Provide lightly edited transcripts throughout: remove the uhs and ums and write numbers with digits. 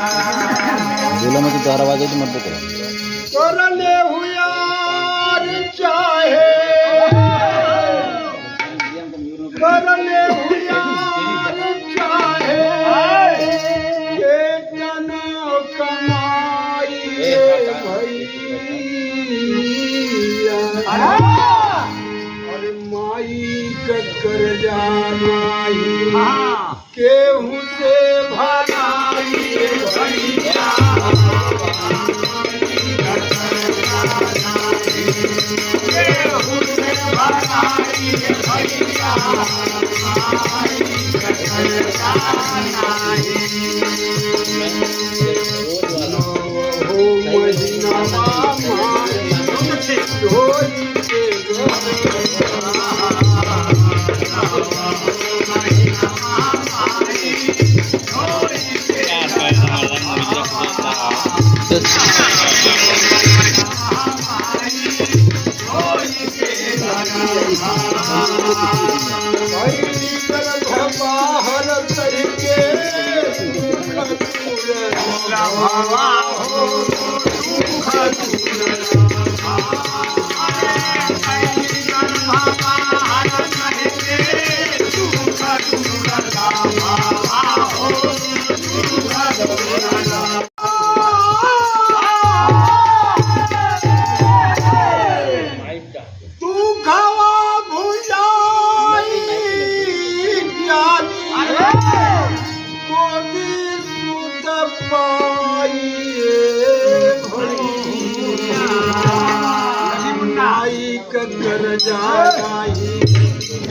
बोला मैं तो तारा आवाज तो मत बता करले हुआ चाहे करले हुआ चाहे केतना कमाई भैया अरे माई का कर्जा माई केहू से भलाई भैया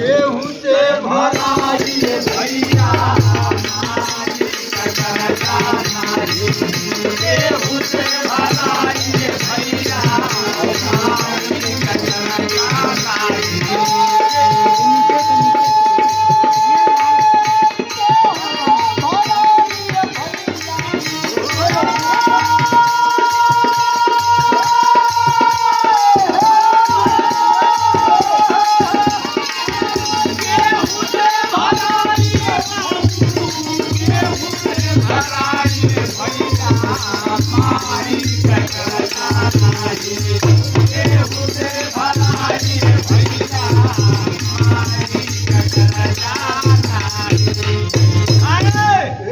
केहू से भलाई भैया केहू से भलाई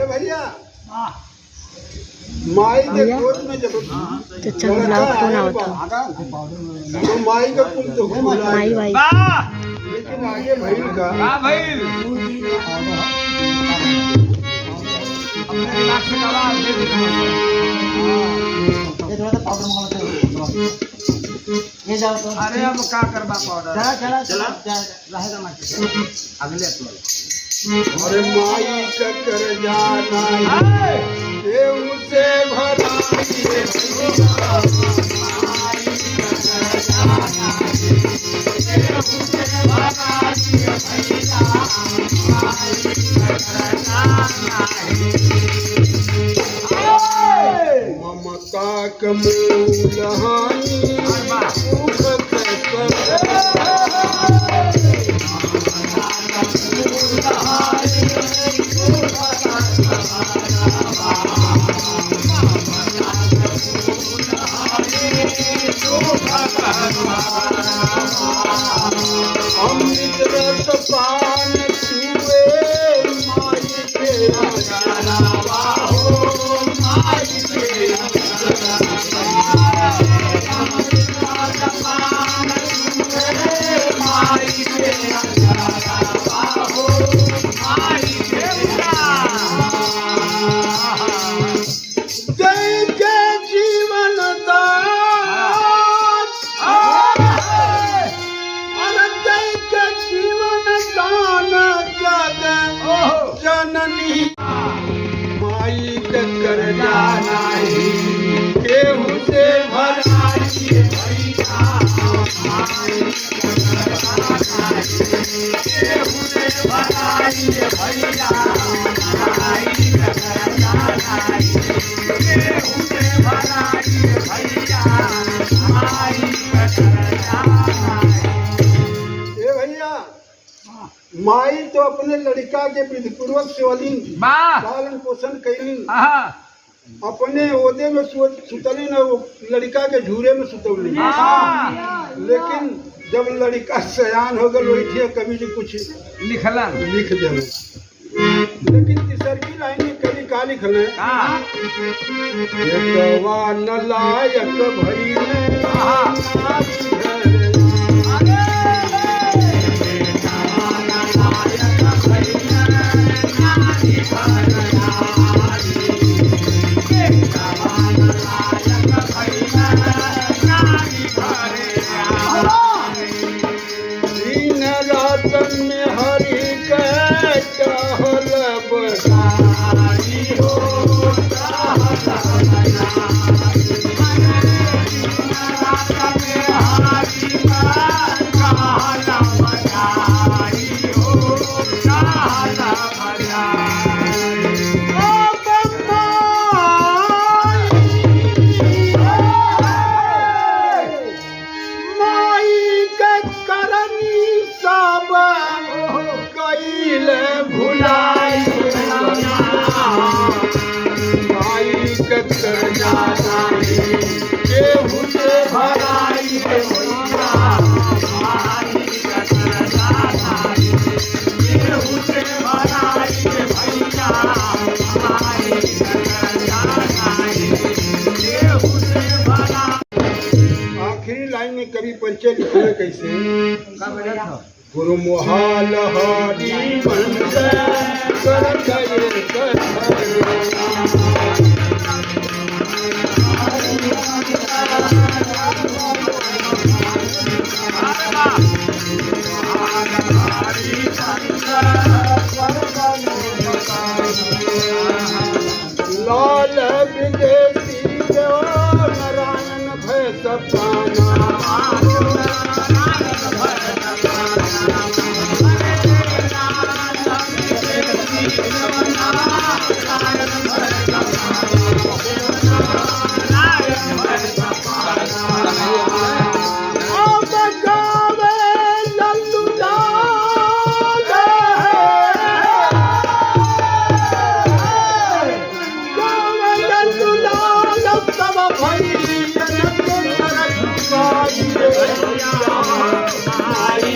भैया माई के गोद में जब चचा बुलाओ फोन आवता तो माई का कुल तो माई भाई लेकिन आगे भइल का हां भइल अपने लाख से आवाज दे ये थोड़ा सा पाउडर मंगा लो ये जाओ तो अरे अब का करबा पाउडर चला चला चला रहेगा मत अगले अतुल अरे माई का कर्जा नहीं केहू से भलाई ममता कमूलहानी अमृत रस पान छुए माई के राजावा हो माई के अमृत रस पान छुए माई के राजावा हो माई के जय के जीवन दान जननी माई के कर्जा नहीं केहू से भलाई भैया केहू से भलाई भैया केहू से भलाई भैया माई तो अपने लड़का के विधिपूर्वक सेवलीन पालन पोषण कैलीन अपने ओदे में सुतली न वो लड़का के झूरे में सुतौली। लेकिन जब लड़का सयान हो गल वही कवि जी कुछ लिख दे। लेकिन तीसर की लाइन में कवि का लिखल है, न लायक भई दिन रात में हरि के चहल बसाई हो भुलाई माई कर जाना केहू से भराई आखिरी लाइन में कवि परिचय लिखे कैसे, गुरु मोहाल हारी बन कर गए लाल विदेशी नारायण भय सपाना आई